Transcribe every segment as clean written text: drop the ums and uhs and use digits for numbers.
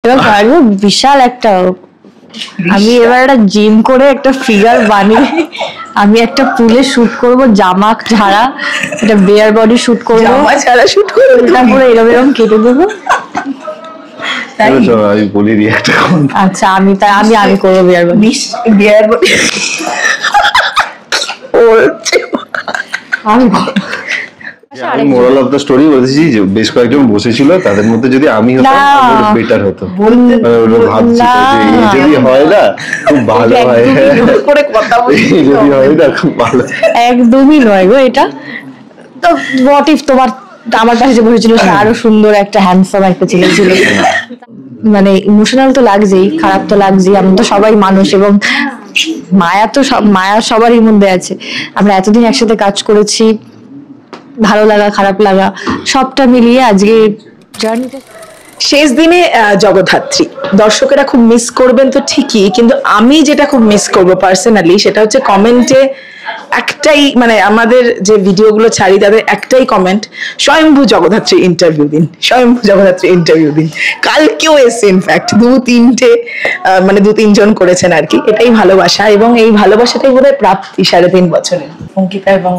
এবার বিশাল একটা আমি এবার একটা জিম করে একটা ফিগার বানিয়ে আমি একটা পুলে শুট করব, জামা ছাড়া একটা বেয়ার বডি শুট করব, জামা ছাড়া শুট করব, তারপরে এরকম কেটে দেবো। আমি বলি রিঅ্যাক্ট করুন। আচ্ছা আমি করবো বেয়ার বডি। বেয়ার বডি আমি মোরাল অফ দ্য স্টোরি বলেছি যে বেশ কয়েকজন বসেছিল, তাদের মধ্যে যদি আমি হতাম বেটার হতো। ভাবছি যে এই যদি হয় না খুব ভালো হয়, করে কথা বলি যদি হয় না খুব ভালো। একদমই নয় গো এটা। তো হোয়াট ইফ তোমার আমার কাছে যে বসেছিল সে আরো সুন্দর একটা হ্যান্ডসাম একটা ছেলে ছিল। মানে ইমোশনাল তো লাগছেই, খারাপ তো লাগছেই, আমরা তো সবাই মানুষ এবং মায়া সবারই মধ্যে আছে। আমরা এতদিন একসাথে কাজ করেছি, ভালো লাগা খারাপ লাগা সবটা মিলিয়ে আজকে জার্নিটা শেষ দিনে জগদ্ধাত্রী দর্শকেরা খুব মিস করবেন তো ঠিকই, কিন্তু আমি যেটা খুব মিস করবো পার্সোনালি সেটা হচ্ছে কমেন্টে একটাই, মানে আমাদের যে ভিডিওগুলো ছাড়ি তাদের একটাই কমেন্ট, স্বয়ম্ভু জগদ্ধাত্রী ইন্টারভিউ দিন, স্বয়ম্ভু জগদ্ধাত্রী ইন্টারভিউ দিন। কালকেও এসে ইনফ্যাক্ট মানে 2-3 জন করেছেন আর কি। এটাই ভালোবাসা এবং এই ভালোবাসাটাই বোধহয় প্রাপ্তি 3.5 বছরের অঙ্কিতা এবং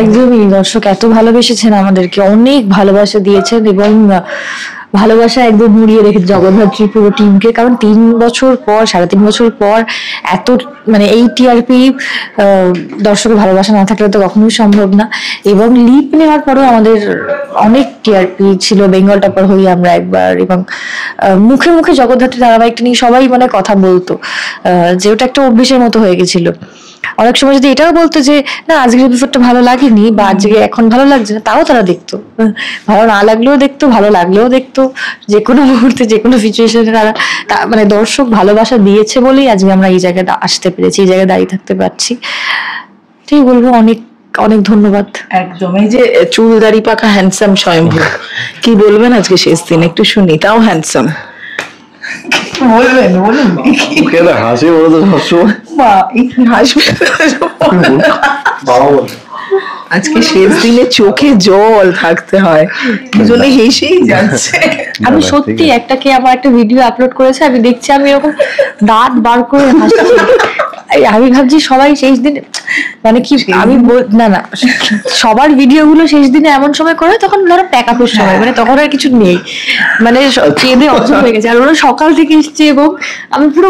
একদমই। দর্শক এত ভালোবেসেছেন আমাদেরকে, অনেক ভালোবাসা দিয়েছেন এবং ভালোবাসা একদম মুড়িয়ে রেখেছে জগদ্ধাত্রী পুরো টিমকে। কারণ 3 বছর পর 3.5 বছর পর এত মানে এই টিআরপি দর্শকের ভালোবাসা না থাকলে তো কখনোই সম্ভব না। এবং লিপ নেওয়ার পরেও আমাদের অনেক টিআরপি ছিল, বেঙ্গল টপার হই আমরা একবার, এবং মুখে মুখে জগদ্ধাত্রী ধারাবাহিকটা নিয়ে সবাই মানে কথা বলতো, যে ওটা একটা অভ্যেসের মতো হয়ে গেছিল। অনেক সময় যদি এটাও বলতো যে না আজকের এপিসোডটা ভালো লাগেনি বা আজকে এখন ভালো লাগছে না, তাও তারা দেখতো। ভালো না লাগলেও দেখতো, ভালো লাগলেও দেখতো, যে কোনো মুহূর্তে যে কোনো সিচুয়েশনে তারা মানে দর্শক ভালোবাসা দিয়েছে বলেই আজকে আমরা এই জায়গায় আসতে পেরেছি, এই জায়গায় দাঁড়িয়ে থাকতে পারছি। ঠিক বলবো, অনেক অনেক ধন্যবাদ। একদম। এই যে চুল দাড়ি পাকা হ্যান্ডসাম স্বয়ম্ভু, কি বলবেন আজকে শেষ দিন? একটু শুনি, তাও হ্যান্ডসাম বলবেন। কেন হাসি বলো তো সবসময়? হাসবে আজকে শেষ দিনে চোখে জল থাকতে হয়, দুজনে হেসেই যাচ্ছে। আমি সত্যি আমার একটা ভিডিও আপলোড করেছে, আমি দেখছি আমি এরকম দাঁত বার করে হাসছি। আমি ভাবছি সবাই শেষ দিনে মানে কি আমি না সবার ভিডিও গুলো শেষ দিনে এমন সময় করে তখন ধরো প্যাকআপের সময়, মানে তখন আর কিছু নেই, মানে কেঁদে অচল হয়ে গেছে। আর ওরা সকাল থেকে এসছে এবং আমি পুরো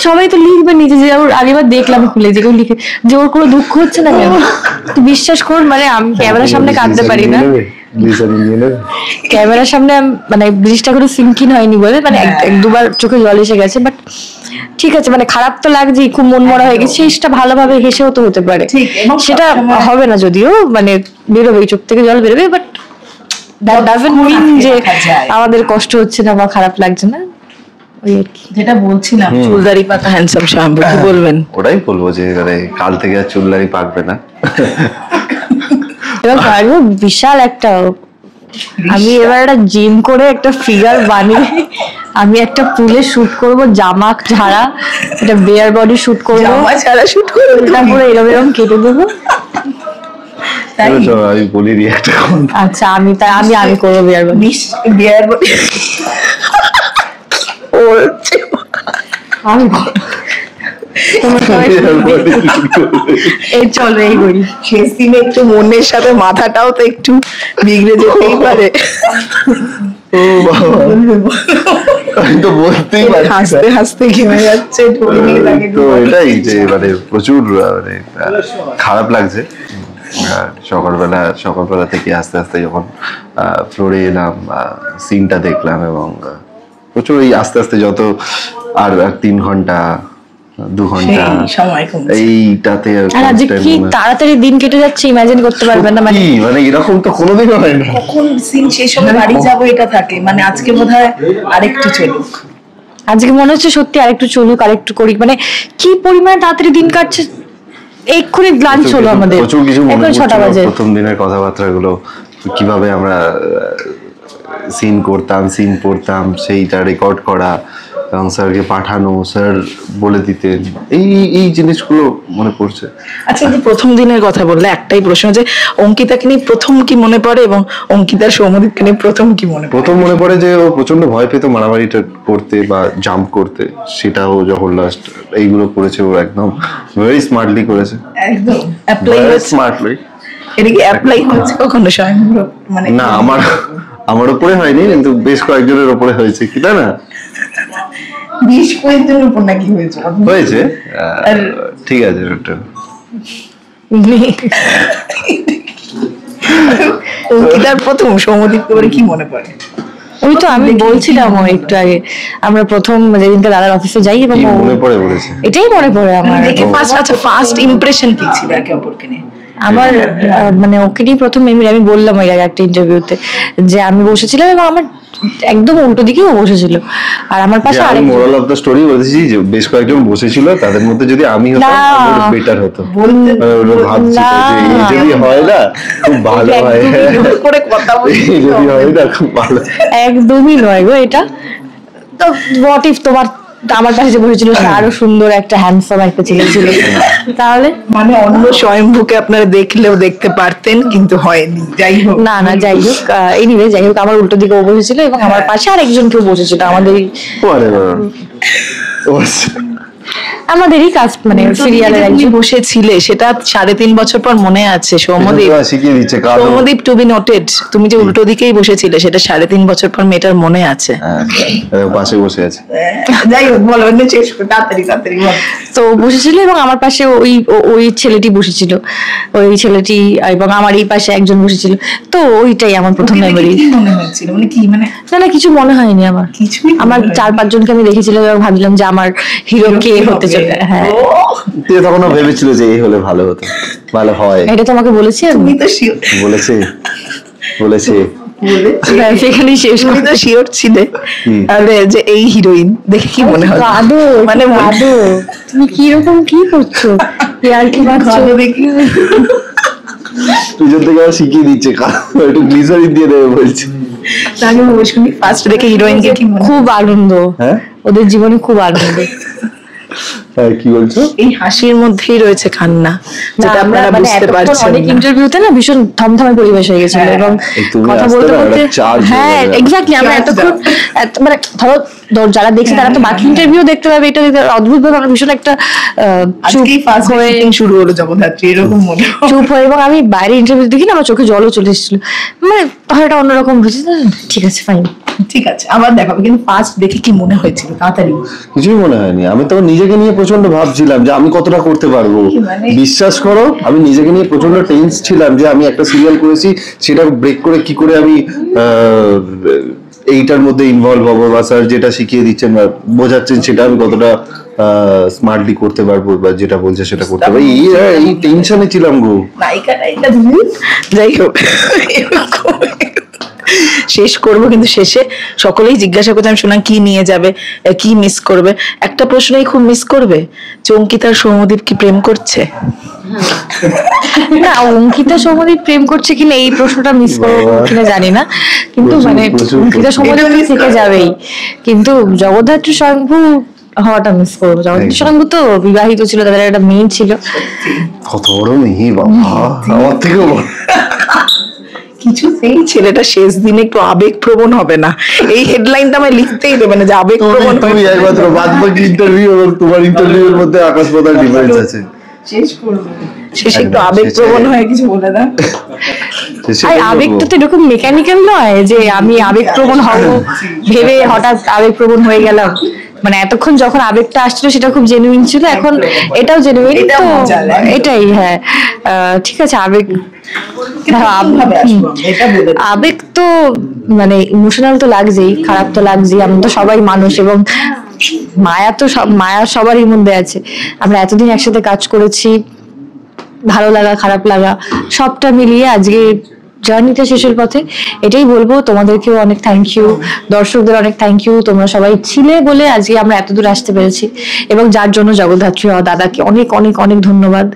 সবাই তো লিখবে নিচে যে ওর আগেবার দেখলাম খুলে যে কেউ লিখে যে ওর কোনো দুঃখ হচ্ছে না কেন। বিশ্বাস করুন মানে আমি ক্যামেরার সামনে কাঁদতে পারি না, ক্যামেরার সামনে মানে ব্রিজটা কোনো সিঙ্কিন হয়নি বলে মানে 1-2 বার চোখে জল এসে গেছে। বাট ঠিক আছে, মানে খারাপ তো লাগছে, খুব মন মরা হয়ে গেছে, সেটা ভালোভাবে হেসেও তো হতে পারে, সেটা হবে না যদিও মানে বেরোবে চোখ থেকে জল বেরোবে, বাট দ্যাট ডাজন্ট মিন যে আমাদের কষ্ট হচ্ছে না বা খারাপ লাগছে না। যেটা বলছিলাম চুলদারি পাতা হ্যান্ডসাম স্বয়ম্ভু, কি বলবেন? ওটাই বলবো যে কাল থেকে আর চুলদারি পাকবে না। এবার বিশাল একটা আমি এবার একটা জিম করে একটা ফিগার বানিয়ে আমি একটা পুলে শুট করব, জামা ছাড়া একটা বেয়ার বডি শুট করব, জামা ছাড়া শুট করব, তারপরে এরকম কেটে দেবো। আমি বলি রিঅ্যাক্ট করুন। আচ্ছা আমি করবো বেয়ার বডি। বেয়ার বডি চলো এই করি। শেষ দিনে একটু মনের সাথে মাথাটাও তো একটু বিগড়ে যেতেই পারে। আমি তো বলতেই পারি, হাসতে হাসতে ঘেমে যাচ্ছে। তো এটাই যে মানে প্রচুর মানে খারাপ লাগছে। সকালবেলা থেকে আস্তে আস্তে যখন ফ্লোরে এলাম, সিনটা দেখলাম এবং প্রচুর এই আস্তে আস্তে যত আর 3 ঘন্টা 2 ঘন্টা এইটাতে কি তাড়াতাড়ি দিন কেটে যাচ্ছে, ইমাজিন করতে পারবেন না। মানে এরকম তো কোনোদিন হয় না, কখন সিন শেষ হবে বাড়ি যাবো এটা থাকে। মানে আজকে বোধহয় আরেকটু চলুক, আজকে মনে হচ্ছে সত্যি আরেকটু চলুক, আরেকটু করি। মানে কি পরিমাণে তাড়াতাড়ি দিন কাটছে। এক্ষুনি লাঞ্চ হলো আমাদের, প্রচুর কিছু মনে এখন 6টা বাজে। প্রথম দিনের কথাবার্তা গুলো, কিভাবে আমরা সিন করতাম, সিন পড়তাম, সেইটা রেকর্ড করা, এবং স্যারকে পাঠানো, স্যার বলে দিতেন, এই এই জিনিসগুলো মনে পড়ছে। আচ্ছা, যে প্রথম দিনের কথা বললে, একটাই প্রশ্ন, যে অঙ্কিতাকে নিয়ে প্রথম কি মনে পড়ে এবং অঙ্কিতার সৌম্যদীপকে নিয়ে প্রথম কি মনে পড়ে? প্রথম মনে পড়ে যে ও প্রচন্ড ভয় পেত মারামারিটা করতে বা জাম্প করতে, সেটাও যখন লাস্ট এইগুলো করেছে ও একদম ভেরি স্মার্টলি করেছে, একদম অ্যাপ্লাই হয়েছে স্মার্টলি। এটা কি অ্যাপ্লাই হয়েছে কখনো স্বয়ংভূ? মানে না, আমার উপরে হয়নি, কিন্তু বেশ কয়েকজনের উপরে হয়েছে, কি তাই না? 20 কয়েকজনের উপর নাকি হয়েছে? হয়েছে, ঠিক আছে। ওটা অঙ্কিতার প্রথম সৌম্যদীপকে বলে কি মনে পড়ে? ওই তো আমি বলছিলাম একটু আগে, আমরা প্রথম যেদিনকে দাদার অফিসে যাই এবং মনে পড়ে বলেছে, এটাই মনে পড়ে আমার। আচ্ছা, ফার্স্ট ইমপ্রেশন কি ছিল একে অপরকে নিয়ে? আমার মানে ওকে নিয়ে প্রথম মেমরি আমি বললাম ওই আগে একটা ইন্টারভিউতে যে আমি বসেছিলাম এবং আমার একদম উল্টো দিকেও বসেছিল, আর আমার পাশে আরেক মোরাল অফ দ্য স্টোরি বলেছি যে বেশ কয়েকজন বসেছিল, তাদের মধ্যে যদি আমি হতাম তাহলে বেটার হতো। ভাবছি যে যদি হয় না খুব ভালো হয়, করে কথা বলি যদি হয় না খুব ভালো। একদমই নয় গো এটা। তো হোয়াট ইফ তোমার আমার পাশে যে বসেছিল সে আরো সুন্দর একটা হ্যান্ডসাম একটা ছেলে ছিল, তাহলে মানে অন্য স্বয়ংভূকে আপনারা দেখলেও দেখতে পারতেন, কিন্তু হয়নি। যাই হোক, না যাই হোক, এনিওয়ে যাই হোক, আমার উল্টো দিকে ও বসেছিল এবং আমার পাশে আরেকজন কেউ বসেছিল, আমাদেরই কাজ, মানে সিরিয়ালের একজন বসেছিলে, সেটা 3.5 বছর পর মনে আছে। সৌম্যদীপ শিখিয়ে দিচ্ছে, সৌম্যদীপ টু বি নোটেড, তুমি যে উল্টো দিকেই বসেছিলে সেটা 3.5 বছর পর মেয়েটার মনে আছে। পাশে বসে আছে। যাই হোক, বলো, শেষ করো তাড়াতাড়ি তাড়াতাড়ি। তো বসেছিল এবং আমার পাশে ওই ছেলেটি বসেছিল, ওই ছেলেটি, এবং আমার এই পাশে একজন বসেছিল। তো ওইটাই আমার প্রথম মেমরি। মনে হয়েছিল মানে কি, মানে না কিছু মনে হয়নি আমার, কিছুই। আমার 4-5 জনকে আমি দেখেছিলাম এবং ভাবলাম যে আমার হিরো কে হতে চলে। হ্যাঁ, তখন ভেবেছিল যে এই হলে ভালো হতো, ভালো হয়। এটা তোমাকে বলেছি আমি, তো বলেছে সেখানেই শেষ। তুমি তো শিওর ছিলে যে এই হিরোইন দেখে কি মনে হয়? মানে তুমি কিরকম কি করছো, আর কি ভালো দেখি দুজন থেকে শিখিয়ে দিচ্ছে, একটু গ্লিসারিন দিয়ে দেবে বলছে। ফার্স্ট দেখে হিরোইনকে কি মনে? খুব আনন্দ, ওদের জীবনে খুব আনন্দ। কি বলছো? এই হাসির মধ্যেই রয়েছে কান্না, যেটা আপনারা বুঝতে পারছেন। অনেক ইন্টারভিউতে না ভীষণ থমথমে পরিবেশ হয়ে গেছিল এবং কথা বলতে বলতে, হ্যাঁ এক্স্যাক্টলি, আমরা এতক্ষণ মানে ধরো যারা দেখছে তারা তো বাকি ইন্টারভিউ দেখতে পাবে, এটা অদ্ভুত ভাবে আমরা ভীষণ একটা চুপ হয়ে শুরু হলো জগদ্ধাত্রী, এরকম মনে চুপ হয়ে, এবং আমি বাইরে ইন্টারভিউ দেখি না আমার চোখে জলও চলে এসেছিল, মানে এটা অন্যরকম হয়েছে। ঠিক আছে, ফাইন, ঠিক আছে, আবার দেখাবো। কিন্তু ফার্স্ট দেখে কি মনে হয়েছিল? তাড়াতাড়ি। কিছুই মনে হয়নি, আমি তো নিজেকে নিয়ে প্রচন্ড ভাবছিলাম যে আমি কতটা করতে পারবো। বিশ্বাস করো, আমি নিজেকে নিয়ে প্রচন্ড টেন্স ছিলাম যে আমি একটা সিরিয়াল করেছি, সেটা ব্রেক করে কি করে আমি এইটার মধ্যে ইনভলভ হবো, বা স্যার যেটা শিখিয়ে দিচ্ছেন বা বোঝাচ্ছেন সেটা আমি কতটা স্মার্টলি করতে পারবো, বা যেটা বলছে সেটা করতে পারবো, এই টেনশনে ছিলাম গো। যাই হোক, শেষ করবো, কিন্তু শেষে সকলেই জিজ্ঞাসা করছে, আমি শোনাম কি নিয়ে যাবে, কি মিস করবে। একটা প্রশ্নই খুব মিস করবে, যে অঙ্কিতার সৌম্যদীপ কি প্রেম করছে? না, অঙ্কিতা সৌম্যদীপ প্রেম করছে কিনা এই প্রশ্নটা মিস করবো কিনা জানি না, কিন্তু মানে অঙ্কিতা সৌম্যদীপ থেকে যাবেই, কিন্তু জগদ্ধাত্রী স্বয়ংভূ হওয়াটা মিস করবো। জগদ্ধাত্রী স্বয়ংভূ তো বিবাহিত ছিল, তাদের একটা মেয়ে ছিল। কত বড় মেয়ে বাবা, আমার থেকেও কিছু সেই ছেলেটা শেষ দিনে একটু আবেগ প্রবণ হবে না? এই হেডলাইনটা আমায় লিখতেই দেবে না যে আবেগ প্রবণ। তুমি একমাত্র বাদ বাকি ইন্টারভিউ এবং তোমার ইন্টারভিউর মধ্যে আকাশ পাতাল ডিফারেন্স আছে। শেষ করব, শেষে একটু আবেগ প্রবণ হয়ে কিছু বলে দাও। আবেগটা তো এরকম মেকানিক্যাল নয় যে আমি আবেগ প্রবণ হব ভেবে হঠাৎ আবেগ প্রবণ হয়ে গেলাম। মানে এতক্ষণ যখন আবেগটা আসছিল সেটা খুব জেনুইন ছিল, এখন এটাও জেনুইন, তো এটাই। হ্যাঁ, ঠিক আছে, আবেগ তো মানে ইমোশনাল তো লাগছেই, খারাপ তো লাগছেই, আমরা তো সবাই মানুষ, এবং মায়া তো মায়া সবারই মধ্যে আছে। আমরা এতদিন একসাথে কাজ করেছি, ভালো লাগা খারাপ লাগা সবটা মিলিয়ে আজকে জার্নিটা শেষের পথে। এটাই বলবো, তোমাদেরকেও অনেক থ্যাংক ইউ, দর্শকদের অনেক থ্যাংক ইউ, তোমরা সবাই ছিলে বলে আজকে আমরা এত দূর আসতে পেরেছি, এবং যার জন্য জগদ্ধাত্রী দাদাকে অনেক অনেক অনেক ধন্যবাদ,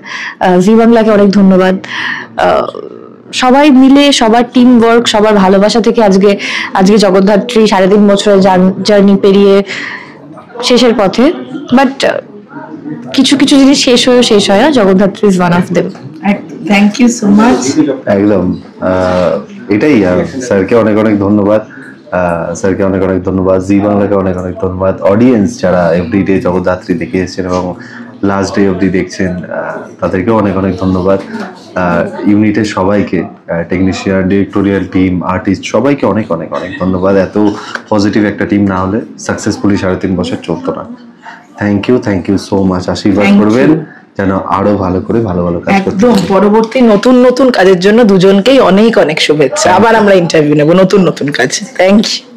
জি বাংলাকে অনেক ধন্যবাদ। সবাই মিলে, সবার টিম ওয়ার্ক, সবার ভালোবাসা থেকে আজকে জগদ্ধাত্রী 3.5 বছরের জার্নি পেরিয়ে শেষের পথে, বাট কিছু কিছু জিনিস শেষ হয় না, Jagaddhatri is one of them. Thank you so much. একদম এটাই, স্যারকে অনেক অনেক ধন্যবাদ, স্যারকে অনেক অনেক ধন্যবাদ, জি বাংলাকে অনেক অনেক ধন্যবাদ, অডিয়েন্স যারা এভরিডে জগদ্ধাত্রী দেখে এসেছেন এবং লাস্ট ডে অবধি দেখছেন তাদেরকেও অনেক অনেক ধন্যবাদ। ইউনিটের সবাইকে, টেকনিশিয়ান, ডিরেক্টোরিয়াল টিম, আর্টিস্ট, সবাইকে অনেক অনেক অনেক ধন্যবাদ। এত পজিটিভ একটা টিম না হলে সাকসেসফুলি 3.5 বছর চলতো না। Thank you so much. আশীর্বাদ করবেন যেন আরো ভালো করে ভালো কাজ করতে। একদম, পরবর্তী নতুন কাজের জন্য দুজনকেই অনেক অনেক শুভেচ্ছা। আবার আমরা ইন্টারভিউ নেব নতুন কাজ। Thank you.